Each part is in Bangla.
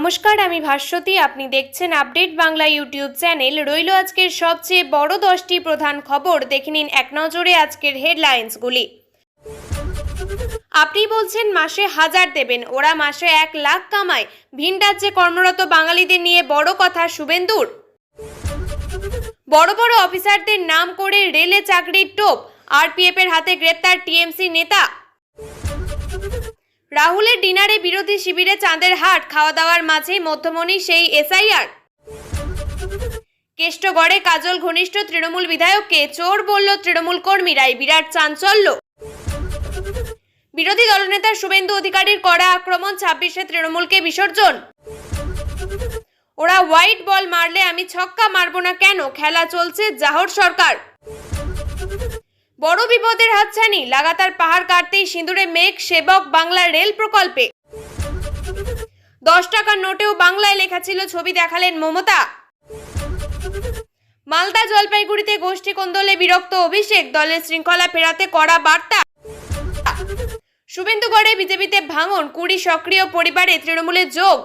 নমস্কার, আমি ভাস্বতী। আপনি দেখছেন আপডেট বাংলা ইউটিউব চ্যানেল। রইল আজকের সবচেয়ে বড় 10টি প্রধান খবর। দেখে নিন এক নজরে আজকের হেডলাইন্সগুলি। আপনি বলছেন মাসে 1000 দেবেন, ওরা মাসে 1 লাখ কামায়। ভিন রাজ্যে কর্মরত বাঙালিদের নিয়ে বড় কথা শুভেন্দুর। বড় বড় অফিসারদের নাম করে রেলে চাকরির টোপ। আরপিএফ এর হাতে গ্রেপ্তার টিএমসি নেতা। রাহুলের ডিনারে বিরোধী শিবিরে চাঁদের হাট। খাওয়া দাওয়ার মাঝেই মধ্যমণি সেই এসআইআর। কেষ্টগড়ে কাজল ঘনিষ্ঠ তৃণমূল বিধায়ককে চোর বলল তৃণমূল কর্মীরাই। বিরাট চাঞ্চল্য। বিরোধী দলনেতা শুভেন্দু অধিকারীর কড়া আক্রমণ। 26-এ তৃণমূলকে বিসর্জন। ওরা হোয়াইট বল মারলে আমি ছক্কা মারবো না কেন? খেলা চলছে জাহর সরকার। বড় বিপদের হাতছানি। লাগাতার পাহাড় কাটতেই সিঁদুরে মেঘ। সেবক বাংলা রেল প্রকল্পে 10 টাকার নোটেও বাংলায় লেখা ছিল, ছবি দেখালেন মমতা। মালদা জলপাইগুড়িতে গোষ্ঠী কোন্দলে বিরক্ত অভিষেক। দলের শৃঙ্খলা ফেরাতে কড়া বার্তা। শুভেন্দুগড়ে বিজেপিতে ভাঙন। 20 সক্রিয় পরিবারে তৃণমূলের যোগ।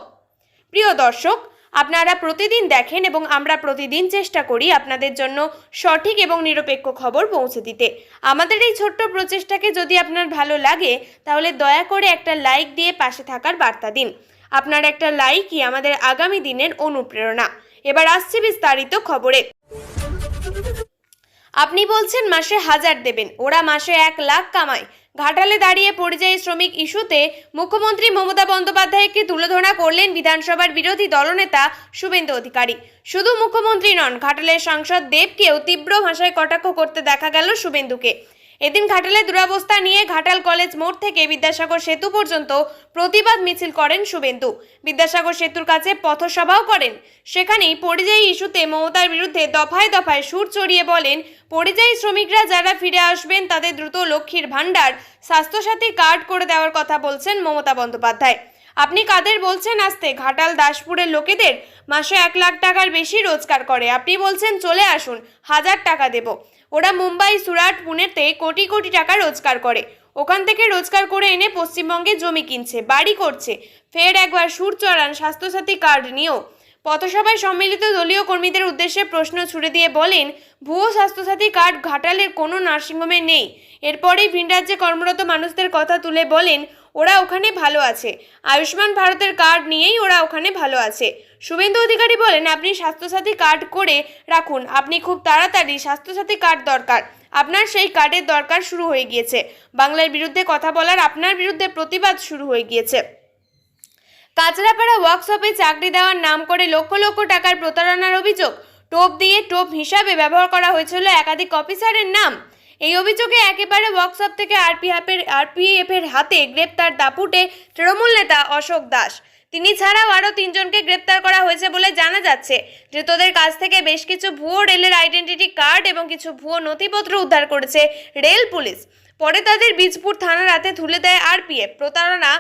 প্রিয় দর্শক, আপনারা প্রতিদিন দেখেন এবং আমরা প্রতিদিন চেষ্টা করি আপনাদের জন্য সঠিক এবং নিরপেক্ষ খবর পৌঁছে দিতে। আমাদের এই ছোট্ট প্রচেষ্টাকে যদি আপনার ভালো লাগে তাহলে দয়া করে একটা লাইক দিয়ে পাশে থাকার বার্তা দিন। আপনার একটা লাইকই আমাদের আগামী দিনের অনুপ্রেরণা। এবার আসছে বিস্তারিত খবরে। আপনি বলছেন মাসে 1000 দেবেন, ওরা মাসে 1 লাখ কামায়। ঘাটালে দাঁড়িয়ে পরিযায়ী শ্রমিক ইস্যুতে মুখ্যমন্ত্রী মমতা বন্দ্যোপাধ্যায়কে তুলোধনা করলেন বিধানসভার বিরোধী দলনেতা শুভেন্দু অধিকারী। শুধু মুখ্যমন্ত্রী নন, ঘাটালের সাংসদ দেবকেও তীব্র ভাষায় কটাক্ষ করতে দেখা গেল শুভেন্দুকে। এদিন ঘাটালে দুরবস্থা নিয়ে ঘাটাল কলেজ মোড় থেকে বিদ্যাসাগর সেতু পর্যন্ত প্রতিবাদ মিছিল করেন শুভেন্দু। বিদ্যাসাগর সেতুর কাছে পথসভাও করেন। সেখানেই পরিযায়ী ইস্যুতে মমতার বিরুদ্ধে দফায় দফায় সুর চড়িয়ে বলেন, পরিযায়ী শ্রমিকরা যারা ফিরে আসবেন তাদের দ্রুত লক্ষ্মীর ভাণ্ডার, স্বাস্থ্যসাথী কার্ড করে দেওয়ার কথা বলছেন মমতা বন্দ্যোপাধ্যায়। আপনি কাদের বলছেন আসতে? ঘাটাল দাসপুরের লোকেদের মাসে 1 লাখ টাকার বেশি রোজগার করে। আপনি বলছেন চলে আসুন, 1000 টাকা দেব। ওরা মুম্বাই, সুরাট, পুনেতে কোটি কোটি টাকা রোজগার করে। ওখান থেকে রোজগার করে এনে পশ্চিমবঙ্গে জমি কিনছে, বাড়ি করছে। ফের একবার সুর চড়ান স্বাস্থ্যসাথী কার্ড নিয়েও। পথসভায় সম্মিলিত দলীয় কর্মীদের উদ্দেশ্যে প্রশ্ন ছুড়ে দিয়ে বলেন, ভুয়ো স্বাস্থ্যসাথী কার্ড ঘাটালের কোনো নার্সিংহোমে নেই। এরপরেই ভিন রাজ্যে কর্মরত মানুষদের কথা তুলে বলেন, ওরা ওখানে ভালো আছে। আয়ুষ্মান ভারতের কার্ড নিয়েই ওরা ওখানে ভালো আছে। শুভেন্দু অধিকারী বলেন, আপনি স্বাস্থ্যসাথী কার্ড করে রাখুন, আপনি খুব তাড়াতাড়ি স্বাস্থ্যসাথী কার্ড দরকার। আপনার সেই কার্ডের দরকার শুরু হয়ে গিয়েছে। বাংলার বিরুদ্ধে কথা বলার আপনার বিরুদ্ধে প্রতিবাদ শুরু হয়ে গিয়েছে। কাঁচরাপাড়া ওয়ার্কশপে চাকরি দেওয়ার নাম করে লক্ষ লক্ষ টাকার প্রতারণার অভিযোগ। টোপ দিয়ে টোপ হিসাবে ব্যবহার করা হয়েছিল একাধিক অফিসারের নাম। এই অভিযোগে একেবারে ওয়ার্কশপ থেকে আরপিএফ এর হাতে গ্রেপ্তার দাপুটে তৃণমূল নেতা অশোক দাস। তিনি ছাড়াও আরও 3 জনকে গ্রেপ্তার করা হয়েছে বলে জানা যাচ্ছে। ধৃতদের কাছ থেকে বেশ কিছু ভুয়ো রেলের আইডেন্টিটি কার্ড এবং কিছু ভুয়ো নথিপত্র উদ্ধার করেছে রেল পুলিশ। পরে তাদের বীজপুর থানার হাতে তুলে দেয় আরপিএফ। প্রতারণা,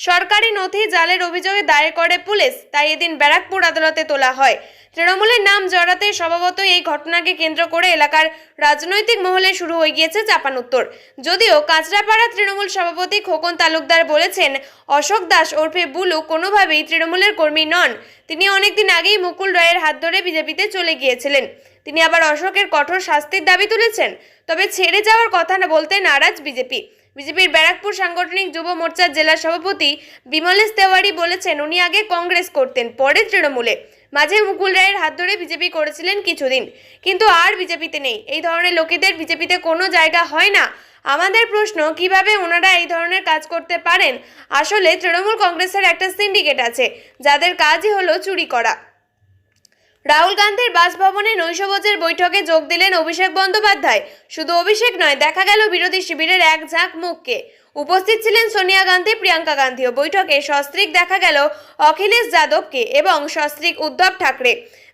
সরকারি নথি জালের অভিযোগে দায়ের করে পুলিশ। তাই এদিন ব্যারাকপুর আদালতে তোলা হয়। তৃণমূলের নাম জড়াতে স্বভাবতই এই ঘটনাকে কেন্দ্র করে এলাকার রাজনৈতিক মহলে শুরু হয়ে গিয়েছে চাপানুত্তর। যদিও কাঁচরাপাড়া তৃণমূল সভাপতি খোকন তালুকদার বলেছেন, অশোক দাস ওরফে বুলু কোনোভাবেই তৃণমূলের কর্মী নন। তিনি অনেকদিন আগেই মুকুল রায়ের হাত ধরে বিজেপিতে চলে গিয়েছিলেন। তিনি আবার অশোকের কঠোর শাস্তির দাবি তুলেছেন। তবে ছেড়ে যাওয়ার কথা না বলতে নারাজ বিজেপির ব্যারাকপুর সাংগঠনিক যুব মোর্চার জেলা সভাপতি বিমলেশ তেওয়ারি বলেছেন, উনি আগে কংগ্রেস করতেন, পরে তৃণমূলে। মাঝে মুকুল রায়ের হাত ধরে বিজেপি করেছিলেন কিছুদিন, কিন্তু আর বিজেপিতে নেই। এই ধরনের লোকেদের বিজেপিতে কোনো জায়গা হয় না। আমাদের প্রশ্ন, কিভাবে ওনারা এই ধরনের কাজ করতে পারেন? আসলে তৃণমূল কংগ্রেসের একটা সিন্ডিকেট আছে যাদের কাজই হলো চুরি করা। রাহুল গান্ধীর বাসভবনে নৈশভোজের বৈঠকে যোগ দিলেন অভিষেক বন্দ্যোপাধ্যায়। শুধু অভিষেক নয়, দেখা গেল বিরোধী শিবিরের এক ঝাঁক মুখকে। উপস্থিত ছিলেন সোনিয়া গান্ধী, প্রিয়াঙ্কা গান্ধীও। বৈঠকে সস্ত্রীক দেখা গেল অখিলেশ যাদবকে এবং সস্ত্রীক উদ্ধব ঠাকরে।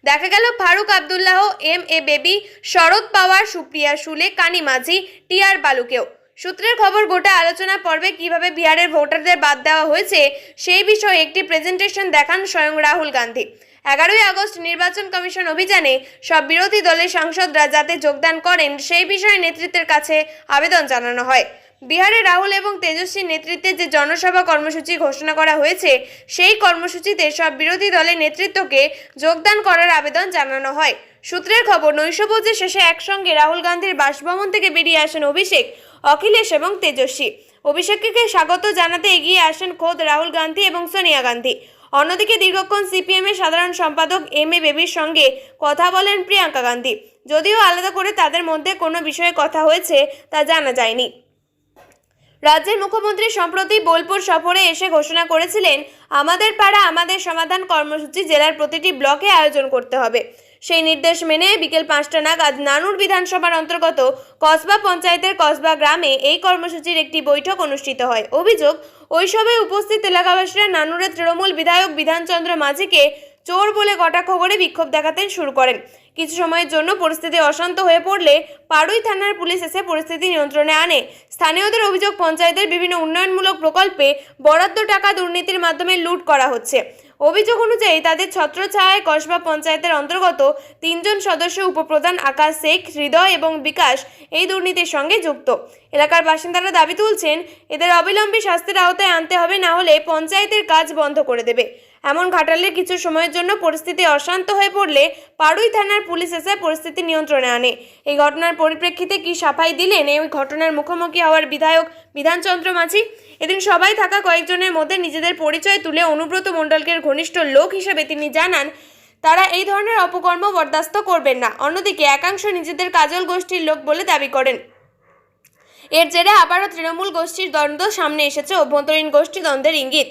দেখা গেল ফারুক আবদুল্লাহ, এম.এ. বেবি, শরদ পাওয়ার, সুপ্রিয়া সুলে, কানি মাঝি, টি.আর. বালুকেও। সূত্রের খবর, গোটা আলোচনা পর্বে কিভাবে বিহারের ভোটারদের বাদ দেওয়া হয়েছে সেই বিষয়ে একটি প্রেজেন্টেশন দেখান স্বয়ং রাহুল গান্ধী। 11ই আগস্ট নির্বাচন কমিশন অভিযানে সব বিরোধী দলের সাংসদরা যাতে যোগদান করেন সেই বিষয়ে নেতৃত্বের কাছে আবেদন জানানো হয়। বিহারে রাহুল এবং তেজস্বীর নেতৃত্বে যে জনসভা কর্মসূচি ঘোষণা করা হয়েছে সেই কর্মসূচিতে সব বিরোধী দলের নেতৃত্বকে যোগদান করার আবেদন জানানো হয়। সূত্রের খবর, নৈশভোজের শেষে একসঙ্গে রাহুল গান্ধীর বাসভবন থেকে বেরিয়ে আসেন অভিষেক, অখিলেশ এবং তেজস্বী। অভিষেককে স্বাগত জানাতে এগিয়ে আসেন খোদ রাহুল গান্ধী এবং সোনিয়া গান্ধী। অন্যদিকে দীর্ঘক্ষণ সিপিএমের সাধারণ সম্পাদক এম.এ. বেবির সঙ্গে কথা বলেন প্রিয়াঙ্কা গান্ধী। যদিও আলাদা করে তাদের মধ্যে কোনো বিষয়ে কথা হয়েছে তা জানা যায়নি। রাজ্যের মুখ্যমন্ত্রী সম্প্রতি বোলপুর সফরে এসে ঘোষণা করেছিলেন, আমাদের পাড়া আমাদের সমাধান কর্মসূচি জেলার প্রতিটি ব্লকে আয়োজন করতে হবে। সেই নির্দেশ মেনে বিকেল 5টা নাগাদ নানুর বিধানসভার অন্তর্গত কসবা পঞ্চায়েতের কসবা গ্রামে এই কর্মসূচির একটি বৈঠক অনুষ্ঠিত হয়। অভিযোগ, ওই সভায় উপস্থিত এলাকাবাসীরা নানুরের তৃণমূল বিধায়ক বিধানচন্দ্র মাঝিকে চোর বলে কটাক্ষ করে বিক্ষোভ দেখাতে শুরু করেন। কিছু সময়ের জন্য পরিস্থিতি অশান্ত হয়ে পড়লে পাড়ুই থানার পুলিশ এসে পরিস্থিতি নিয়ন্ত্রণে আনে। স্থানীয়দের অভিযোগ, পঞ্চায়েতের বিভিন্ন উন্নয়নমূলক প্রকল্পে বরাদ্দ টাকা দুর্নীতির মাধ্যমে লুট করা হচ্ছে। অভিযোগ অনুযায়ী তাদের ছত্রছায়ায় কসবা পঞ্চায়েতের অন্তর্গত 3 জন সদস্য উপপ্রধান আকাশ শেখ, হৃদয় এবং বিকাশ এই দুর্নীতির সঙ্গে যুক্ত। এলাকার বাসিন্দারা দাবি তুলছেন, এদের অবিলম্বে শাস্তির আওতায় আনতে হবে, না হলে পঞ্চায়েতের কাজ বন্ধ করে দেবে। এমন ঘটালে কিছু সময়ের জন্য পরিস্থিতি অশান্ত হয়ে পড়লে পাড়ুই থানার পুলিশ এসে পরিস্থিতি নিয়ন্ত্রণে আনে। এই ঘটনার পরিপ্রেক্ষিতে কি সাফাই দিলেন এই ঘটনার মুখোমুখি হওয়ার বিধায়ক বিধানচন্দ্র মাঝি? এদিন সবাই থাকা কয়েকজনের মধ্যে নিজেদের পরিচয় তুলে অনুব্রত মণ্ডলকে ঘনিষ্ঠ লোক হিসেবে তিনি জানান, তারা এই ধরনের অপকর্ম বরদাস্ত করবেন না। অন্যদিকে একাংশ নিজেদের কাজল গোষ্ঠীর লোক বলে দাবি করেন। এর জেরে আবারও তৃণমূল গোষ্ঠীর দ্বন্দ্ব সামনে এসেছে, অভ্যন্তরীণ গোষ্ঠী দ্বন্দ্বের ইঙ্গিত।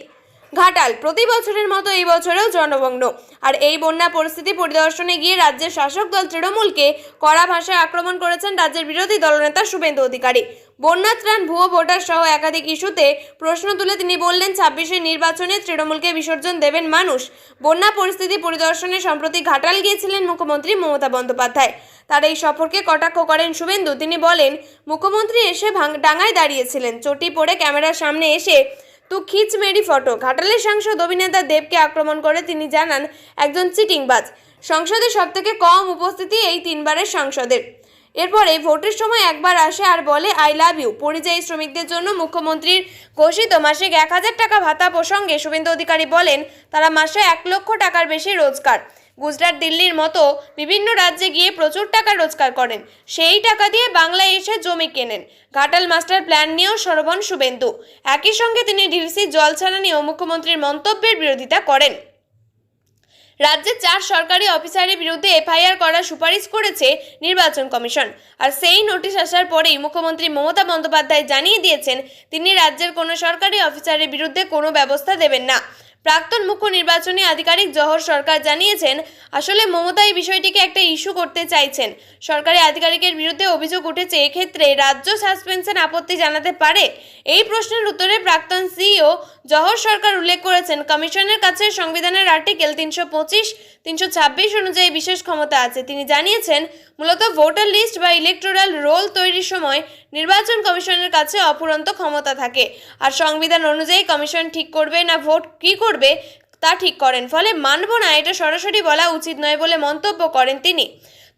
ঘাটাল প্রতি বছরের মতো এই বছরেও জনমগ্ন। আর এই বন্যা পরিস্থিতি পরিদর্শনে গিয়ে রাজ্যের শাসক দল তৃণমূলকে কড়া ভাষায় আক্রমণ করেছেন রাজ্যের বিরোধী দলনেতা শুভেন্দু অধিকারী। বন্যা ত্রাণ, ভুয়ো ভোটার সহ একাধিক ইস্যুতে প্রশ্ন তুলে তিনি বললেন, 26-এর নির্বাচনে তৃণমূলকে বিসর্জন দেবেন মানুষ। বন্যা পরিস্থিতি পরিদর্শনে সম্প্রতি ঘাটাল গিয়েছিলেন মুখ্যমন্ত্রী মমতা বন্দ্যোপাধ্যায়। তার এই সফরকে কটাক্ষ করেন শুভেন্দু। তিনি বলেন, মুখ্যমন্ত্রী এসে ডাঙায় দাঁড়িয়েছিলেন, চটি পরে ক্যামেরার সামনে এসে তো খিচ মেরি ফটো। ঘাটালের সাংসদ অভিনেতা দেবকে আক্রমণ করে তিনি জানান, একজন চিটিংবাজ। সংসদে সবথেকে কম উপস্থিতি এই 3বারের সাংসদের। এরপরে ভোটের সময় একবার আসে আর বলে আই লাভ ইউ। পরিযায়ী শ্রমিকদের জন্য মুখ্যমন্ত্রীর ঘোষিত মাসিক 1000 টাকা ভাতা প্রসঙ্গে শুভেন্দু অধিকারী বলেন, তারা মাসে 1 লক্ষ টাকার বেশি রোজগার। গুজরাট, দিল্লির মতো বিভিন্ন রাজ্যে গিয়ে প্রচুর টাকা রোজগার করেন, সেই টাকা দিয়ে বাংলায় এসে জমি কেনেন। ঘাটাল মাস্টার প্ল্যান নিয়েও সরবন শুভেন্দু। একই সঙ্গে তিনি ডিভিসি জল ছাড়া নিয়েও মুখ্যমন্ত্রীর মন্তব্যের বিরোধিতা করেন। রাজ্যের 4 সরকারি অফিসারের বিরুদ্ধে এফআইআর করার সুপারিশ করেছে নির্বাচন কমিশন। আর সেই নোটিশ আসার পরেই মুখ্যমন্ত্রী মমতা বন্দ্যোপাধ্যায় জানিয়ে দিয়েছেন, তিনি রাজ্যের কোনো সরকারি অফিসারের বিরুদ্ধে কোনো ব্যবস্থা দেবেন না। প্রাক্তন মুখ্য নির্বাচনী আধিকারিক জহর সরকার জানিয়েছেন, আসলে মমতা এই বিষয়টিকে একটা ইস্যু করতে চাইছেন। সরকারি আধিকারিকের বিরুদ্ধে অভিযোগ উঠেছে, এক্ষেত্রে রাজ্য সাসপেনশন আপত্তি জানাতে পারে। এই প্রশ্নের উত্তরে প্রাক্তন সিইও জহর সরকার উল্লেখ করেছেন, কমিশনের কাছে সংবিধানের আর্টিকেল 325, 326 অনুযায়ী বিশেষ ক্ষমতা আছে। তিনি জানিয়েছেন, মূলত ভোটার লিস্ট বা ইলেকটোরাল রোল তৈরির সময় নির্বাচন কমিশনের কাছে অফুরন্ত ক্ষমতা থাকে। আর সংবিধান অনুযায়ী কমিশন ঠিক করবে না ভোট কি করবে তা ঠিক করেন, ফলে মানব না, এটা সরাসরি বলা উচিত নয় বলে মন্তব্য করেন তিনি।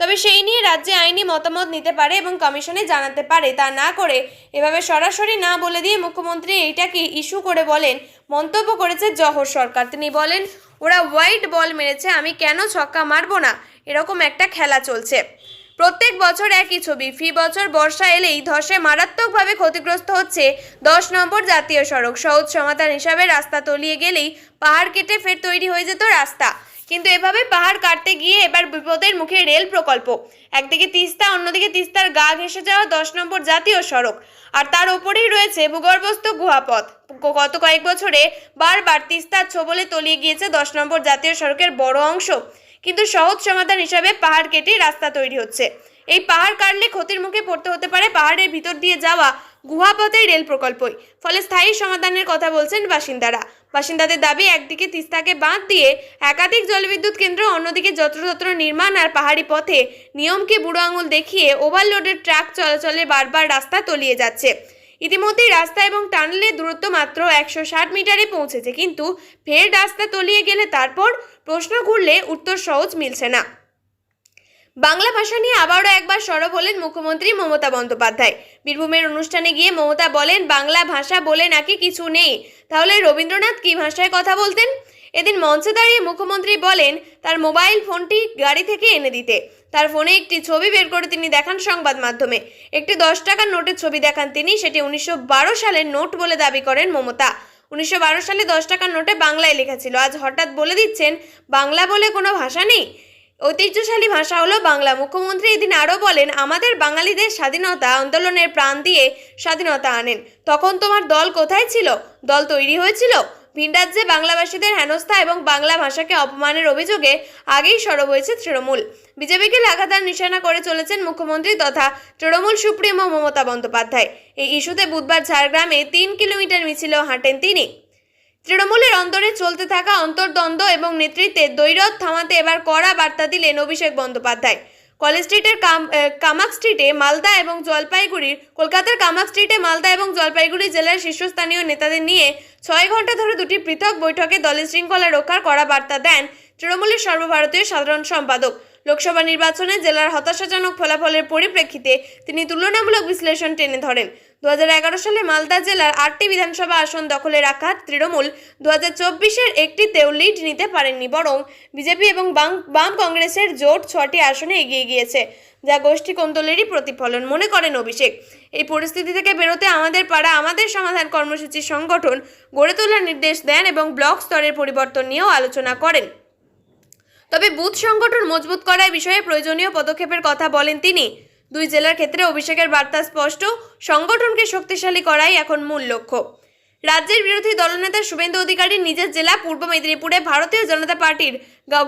তবে সেই নিয়ে রাজ্যে আইনি মতামত নিতে পারে এবং কমিশনে জানাতে পারে, তা না করে এভাবে সরাসরি না বলে দিয়ে মুখ্যমন্ত্রী এইটাকে ইস্যু করে বলেন, মন্তব্য করেছে জহর সরকার। তিনি বলেন, ওরা হোয়াইট বল মেরেছে, আমি কেন ছক্কা মারবো না, এরকম একটা খেলা চলছে। প্রত্যেক বছর একই ছবি, ফি বছর বর্ষা এলেই ধসে মারাত্মকভাবে ক্ষতিগ্রস্ত হচ্ছে 10 নম্বর জাতীয় সড়ক। সহজ সমাধান হিসাবে রাস্তা তলিয়ে গেলেই পাহাড় কেটে ফের তৈরি হয়ে যেত রাস্তা, কিন্তু এভাবে পাহাড় কাটতে গিয়ে এবার বিপদের মুখে রেল প্রকল্প। একদিকে তিস্তা, অন্যদিকে তিস্তার গা ঘেঁষে যাওয়া 10 নম্বর জাতীয় সড়ক, আর তার ওপরেই রয়েছে ভূগর্ভস্থ গুহাপথ। গত কয়েক বছরে বারবার তিস্তার ছোবলে তলিয়ে গিয়েছে 10 নম্বর জাতীয় সড়কের বড় অংশ, কিন্তু সহজ সমাধান হিসাবে পাহাড় কেটে রাস্তা তৈরি হচ্ছে। এই পাহাড় কাটলে ক্ষতির মুখে পড়তে হতে পারে পাহাড়ের ভিতর দিয়ে যাওয়া গুহাপথের রেল প্রকল্পই। ফলে স্থায়ী সমাধানের কথা বলছেন বাসিন্দাদের দাবি, একদিকে তিস্তাকে বাঁধ দিয়ে একাধিক জলবিদ্যুৎ কেন্দ্র, অন্যদিকে যত্রতত্র নির্মাণ আর পাহাড়ি পথে নিয়মকে বুড়ো আঙুল দেখিয়ে ওভারলোডের ট্রাক চলাচলে বারবার রাস্তা তলিয়ে যাচ্ছে। ইতিমধ্যেই রাস্তা এবং টানেলের দূরত্ব মাত্র 160 মিটারে পৌঁছেছে, কিন্তু ফের রাস্তা তলিয়ে গেলে তারপর প্রশ্ন ঘুরলে উত্তর সহজ মিলছে না। বাংলা ভাষা নিয়ে আবারও একবার সরব হলেন মুখ্যমন্ত্রী মমতা বন্দ্যোপাধ্যায়। বীরভূমের অনুষ্ঠানে গিয়ে মমতা বলেন, বাংলা ভাষা বলে নাকি কিছু নেই, তাহলে রবীন্দ্রনাথ কি ভাষায় কথা বলতেন? এদিন মঞ্চে দাঁড়িয়ে মুখ্যমন্ত্রী বলেন তার মোবাইল ফোনটি গাড়ি থেকে এনে দিতে। তার ফোনে একটি ছবি বের করে তিনি দেখান সংবাদ মাধ্যমে। একটি 10 টাকার নোটের ছবি দেখান তিনি। সেটি 1912 সালের নোট বলে দাবি করেন মমতা। 1912 সালে 10 টাকার নোটে বাংলায় লেখা ছিল। আজ হঠাৎ বলে দিচ্ছেন বাংলা বলে কোনো ভাষা নেই। ঐতিহ্যশালী ভাষা হলো বাংলা। মুখ্যমন্ত্রী এদিন আরও বলেন, আমাদের বাঙালিদের স্বাধীনতা আন্দোলনের প্রাণ দিয়ে স্বাধীনতা আনেন। তখন তোমার দল কোথায় ছিল? দল তৈরি হয়েছিল? ভিন রাজ্যে বাংলাভাষীদের হেনস্থা এবং বাংলা ভাষাকে অপমানের অভিযোগে আগেই সরব হয়েছে তৃণমূল। বিজেপিকে লাগাতার নিশানা করে চলেছেন মুখ্যমন্ত্রী তথা তৃণমূল সুপ্রিমো মমতা বন্দ্যোপাধ্যায়। এই ইস্যুতে বুধবার ঝাড়গ্রামে 3 কিলোমিটার মিছিলেও হাঁটেন তিনি। তৃণমূলের অন্তরে চলতে থাকা অন্তর্দ্বন্দ্ব এবং নেতৃত্বের দ্বৈরথ থামাতে এবার কড়া বার্তা দিলেন অভিষেক বন্দ্যোপাধ্যায়। কলেজ স্ট্রিটের কামাক স্ট্রিটে মালদা এবং জলপাইগুড়ির কলকাতার কামাক স্ট্রিটে মালদা এবং জলপাইগুড়ি জেলার শীর্ষস্থানীয় নেতাদের নিয়ে 6 ঘন্টা ধরে দুটি পৃথক বৈঠকে দলের শৃঙ্খলা রক্ষার কড়া বার্তা দেন তৃণমূলের সর্বভারতীয় সাধারণ সম্পাদক। লোকসভা নির্বাচনে জেলার হতাশাজনক ফলাফলের পরিপ্রেক্ষিতে তিনি তুলনামূলক বিশ্লেষণ টেনে ধরেন। 2011 সালে মালদা জেলার 8টি বিধানসভা আসন দখলে রাখা তৃণমূল 2024-এর একটিতেও লিড নিতে পারেননি, বরং বিজেপি এবং বাম কংগ্রেসের জোট 6টি আসনে এগিয়ে গিয়েছে, যা গোষ্ঠী কোন্দলেরই প্রতিফলন মনে করেন অভিষেক। এই পরিস্থিতি থেকে বেরোতে আমাদের পাড়া আমাদের সমাধান কর্মসূচি সংগঠন গড়ে তোলার নির্দেশ দেন এবং ব্লক স্তরের পরিবর্তন নিয়েও আলোচনা করেন। তবে বুথ সংগঠন মজবুত করার বিষয়ে প্রয়োজনীয় পদক্ষেপের কথা বলেন তিনি। 2 জেলার ক্ষেত্রে অভিষেকের বার্তা স্পষ্ট, সংগঠনকে শক্তিশালী করাই এখন মূল লক্ষ্য। রাজ্যের বিরোধী দলনেতা শুভেন্দু অধিকারী নিজের জেলা পূর্ব মেদিনীপুরে ভারতীয় জনতা পার্টির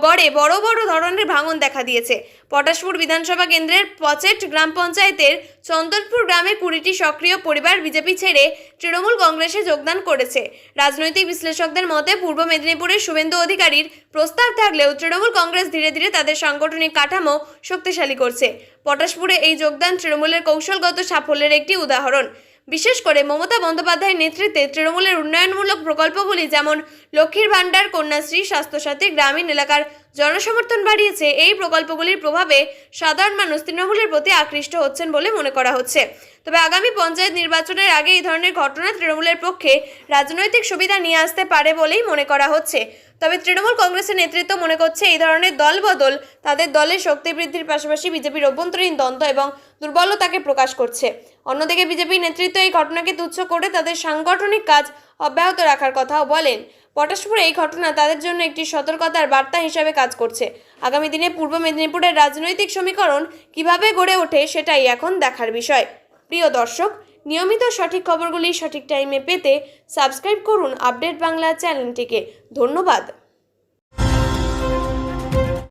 গড়ে বড় বড় ধরনের ভাঙন দেখা দিয়েছে। পটাশপুর বিধানসভা কেন্দ্রের পচেট গ্রাম পঞ্চায়েতের চন্দনপুর গ্রামে 20টি সক্রিয় পরিবার বিজেপি ছেড়ে তৃণমূল কংগ্রেসে যোগদান করেছে। রাজনৈতিক বিশ্লেষকদের মতে পূর্ব মেদিনীপুরের শুভেন্দু অধিকারীর প্রস্তাব থাকলেও তৃণমূল কংগ্রেস ধীরে ধীরে তাদের সাংগঠনিক কাঠামো শক্তিশালী করছে। পটাশপুরে এই যোগদান তৃণমূলের কৌশলগত সাফল্যের একটি উদাহরণ। বিশেষ করে মমতা বন্দ্যোপাধ্যায়ের নেতৃত্বে তৃণমূলের উন্নয়নমূলক প্রকল্পগুলি যেমন লক্ষ্মীর ভাণ্ডার, কন্যাশ্রী, স্বাস্থ্যসাথী গ্রামীণ এলাকার জনসমর্থন বাড়িয়েছে। এই প্রকল্পগুলির প্রভাবে সাধারণ মানুষ তৃণমূলের প্রতি আকৃষ্ট হচ্ছেন বলে মনে করা হচ্ছে। তবে আগামী পঞ্চায়েত নির্বাচনের আগে এই ধরনের ঘটনা তৃণমূলের পক্ষে রাজনৈতিক সুবিধা নিয়ে আসতে পারে বলেই মনে করা হচ্ছে। তবে তৃণমূল কংগ্রেসের নেতৃত্ব মনে করছে এই ধরনের দলবদল তাদের দলের শক্তি বৃদ্ধির পাশাপাশি বিজেপির অভ্যন্তরীণ দ্বন্দ্ব এবং দুর্বলতাকে প্রকাশ করছে। অন্যদিকে বিজেপির নেতৃত্ব এই ঘটনাকে তুচ্ছ করে তাদের সাংগঠনিক কাজ অব্যাহত রাখার কথাও বলেন। পটাশপুরে এই ঘটনা তাদের জন্য একটি সতর্কতার বার্তা হিসাবে কাজ করছে। আগামী দিনে পূর্ব মেদিনীপুরের রাজনৈতিক সমীকরণ কিভাবে গড়ে ওঠে সেটাই এখন দেখার বিষয়। প্রিয় দর্শক, নিয়মিত সঠিক খবরগুলি সঠিক টাইমে পেতে সাবস্ক্রাইব করুন আপডেট বাংলা চ্যানেলটিকে। ধন্যবাদ।